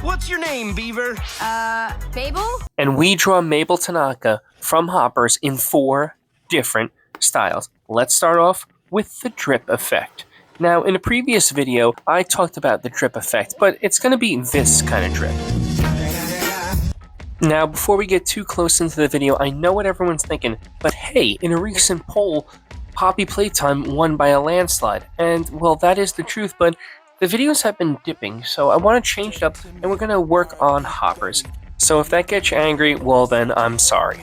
What's your name, Beaver? Mabel? And we draw Mabel Tanaka from Hoppers in 4 different styles. Let's start off with the drip effect. Now, in a previous video, I talked about the drip effect, but it's going to be this kind of drip. Now, before we get too close into the video, I know what everyone's thinking, but hey, in a recent poll, Poppy Playtime won by a landslide. And, well, that is the truth, but the videos have been dipping, so I want to change it up, and we're going to work on Hoppers. So if that gets you angry, well then, I'm sorry.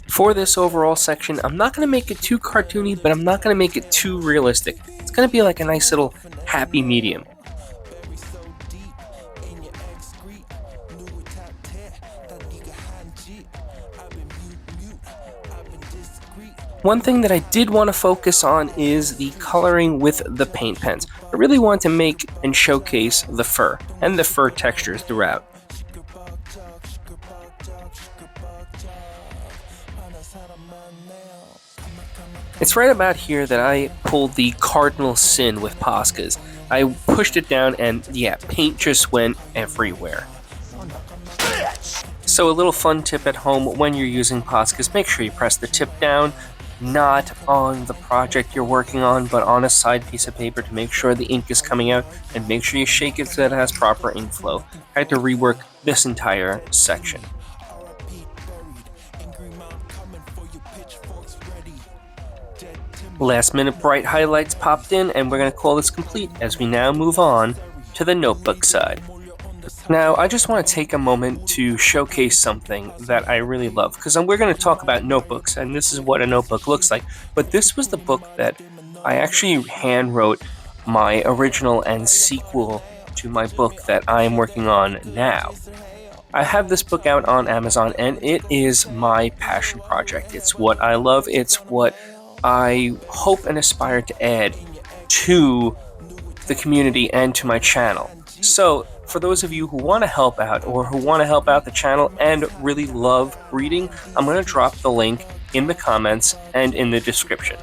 For this overall section, I'm not going to make it too cartoony, but I'm not going to make it too realistic. It's going to be like a nice little happy medium. One thing that I did want to focus on is the coloring with the paint pens. I really want to make and showcase the fur and the fur textures throughout. It's right about here that I pulled the cardinal sin with Poscas. I pushed it down and yeah, paint just went everywhere. So a little fun tip at home when you're using Poscas, make sure you press the tip down, not on the project you're working on, but on a side piece of paper to make sure the ink is coming out, and make sure you shake it so that it has proper ink flow. I had to rework this entire section. Last minute bright highlights popped in, and we're going to call this complete as we now move on to the notebook side. Now, I just want to take a moment to showcase something that I really love, because we're going to talk about notebooks, and this is what a notebook looks like, but this was the book that I actually hand wrote my original and sequel to my book that I am working on now. I have this book out on Amazon, and it is my passion project. It's what I love, it's what I hope and aspire to add to the community and to my channel. So, for those of you who want to help out or who want to help out the channel and really love reading, I'm going to drop the link in the comments and in the description.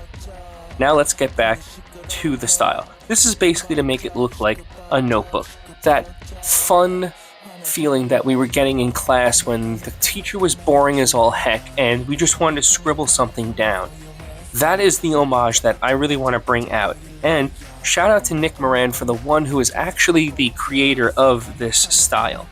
Now let's get back to the style. This is basically to make it look like a notebook. That fun feeling that we were getting in class when the teacher was boring as all heck and we just wanted to scribble something down. That is the homage that I really want to bring out. And shout out to Nick Moran for the one who is actually the creator of this style.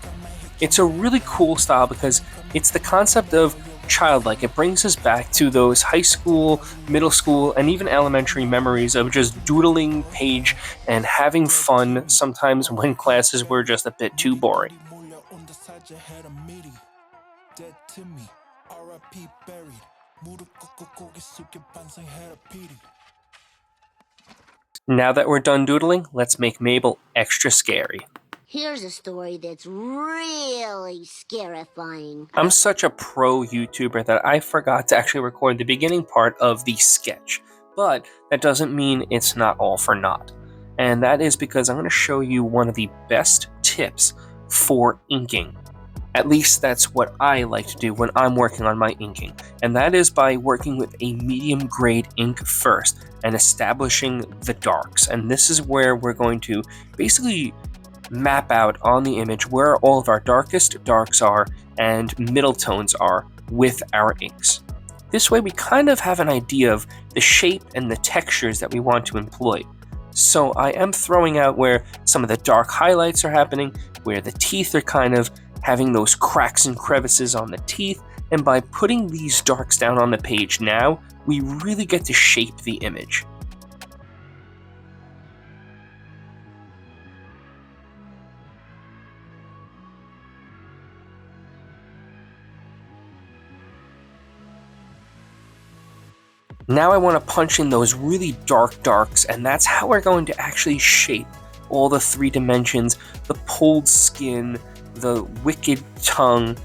It's a really cool style because it's the concept of childlike. It brings us back to those high school, middle school, and even elementary memories of just doodling page and having fun sometimes when classes were just a bit too boring. Now that we're done doodling, let's make Mabel extra scary. Here's a story that's really scarifying. I'm such a pro YouTuber that I forgot to actually record the beginning part of the sketch, but that doesn't mean it's not all for naught. And that is because I'm going to show you one of the best tips for inking. At least that's what I like to do when I'm working on my inking, and that is by working with a medium grade ink first and establishing the darks. And this is where we're going to basically map out on the image where all of our darkest darks are and middle tones are with our inks. This way we kind of have an idea of the shape and the textures that we want to employ. So I am throwing out where some of the dark highlights are happening, where the teeth are kind of having those cracks and crevices on the teeth, and by putting these darks down on the page now, we really get to shape the image. Now I want to punch in those really dark darks, and that's how we're going to actually shape all the 3 dimensions, the pulled skin, the wicked tongue,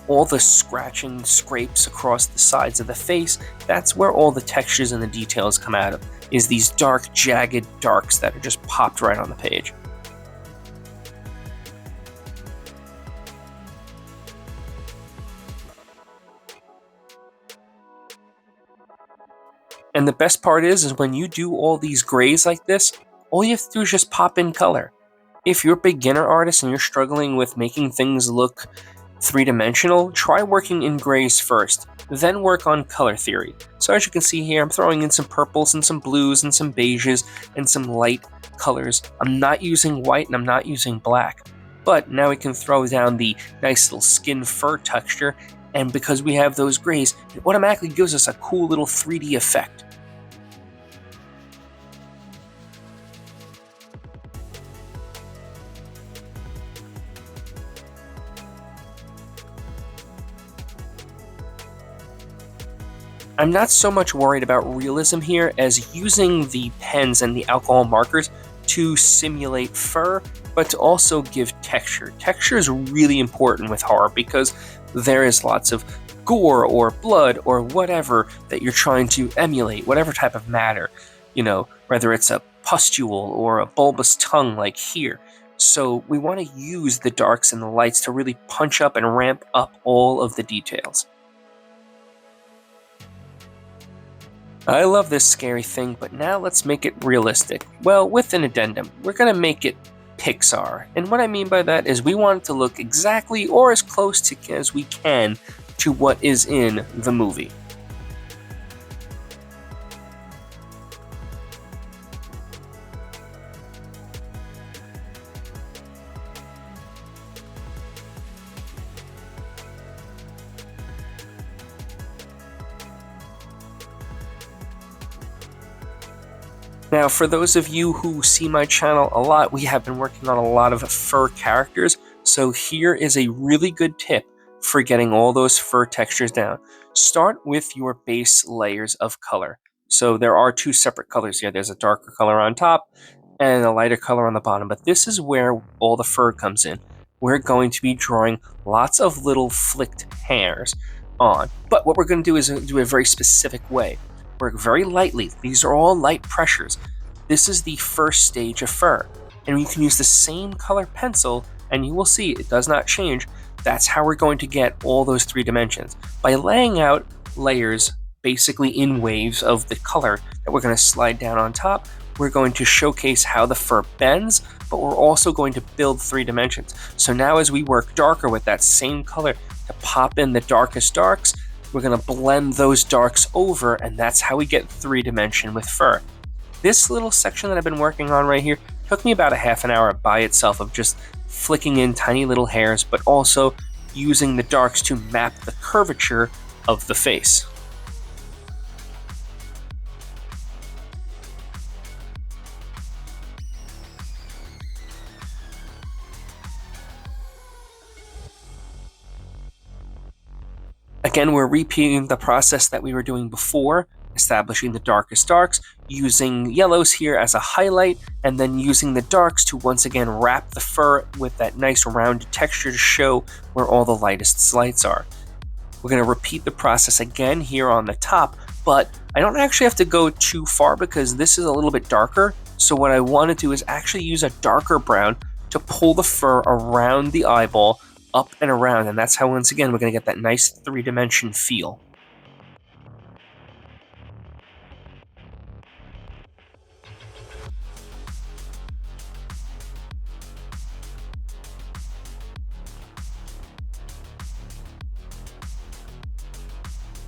all the scratching scrapes across the sides of the face. That's where all the textures and the details come out of, is these dark, jagged darks that are just popped right on the page. And the best part is when you do all these grays like this, all you have to do is just pop in color. If you're a beginner artist and you're struggling with making things look three-dimensional, try working in grays first, then work on color theory. So as you can see here, I'm throwing in some purples and some blues and some beiges and some light colors. I'm not using white and I'm not using black. But now we can throw down the nice little skin fur texture, and because we have those grays, it automatically gives us a cool little 3D effect. I'm not so much worried about realism here as using the pens and the alcohol markers to simulate fur, but to also give texture. Texture is really important with horror because there is lots of gore or blood or whatever that you're trying to emulate, whatever type of matter, whether it's a pustule or a bulbous tongue like here. So we want to use the darks and the lights to really punch up and ramp up all of the details. I love this scary thing, but now let's make it realistic. Well, with an addendum, we're going to make it Pixar. And what I mean by that is we want it to look exactly or as close to as we can to what is in the movie. Now, for those of you who see my channel a lot, we have been working on a lot of fur characters, so here is a really good tip for getting all those fur textures down. Start with your base layers of color. So there are two separate colors here. There's a darker color on top and a lighter color on the bottom, but this is where all the fur comes in. We're going to be drawing lots of little flicked hairs on, but what we're going to do is do it a very specific way. Work very lightly. These are all light pressures. This is the first stage of fur. And you can use the same color pencil and you will see it does not change. That's how we're going to get all those 3 dimensions. By laying out layers basically in waves of the color that we're going to slide down on top, we're going to showcase how the fur bends, but we're also going to build 3 dimensions. So now as we work darker with that same color to pop in the darkest darks, we're going to blend those darks over, and that's how we get 3-dimension with fur. This little section that I've been working on right here took me about a half an hour by itself of just flicking in tiny little hairs, but also using the darks to map the curvature of the face. Again, we're repeating the process that we were doing before, establishing the darkest darks, using yellows here as a highlight, and then using the darks to once again wrap the fur with that nice rounded texture to show where all the lightest lights are. We're going to repeat the process again here on the top, but I don't actually have to go too far because this is a little bit darker. So what I want to do is actually use a darker brown to pull the fur around the eyeball, up and around, and that's how once again we're going to get that nice 3-dimension feel.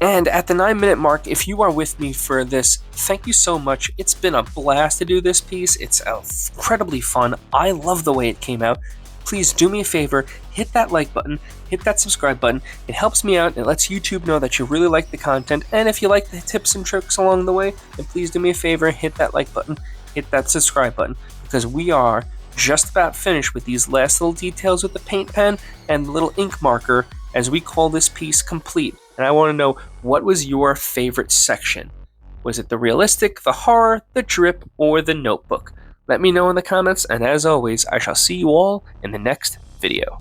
And at the 9-minute mark, if you are with me for this, thank you so much. It's been a blast to do this piece. It's incredibly fun. I love the way it came out. Please do me a favor, hit that like button, hit that subscribe button. It helps me out. It lets YouTube know that you really like the content. And if you like the tips and tricks along the way, then please do me a favor, hit that like button, hit that subscribe button, because we are just about finished with these last little details with the paint pen and the little ink marker as we call this piece complete. And I want to know, what was your favorite section? Was it the realistic, the horror, the drip, or the notebook? Let me know in the comments, and as always, I shall see you all in the next video.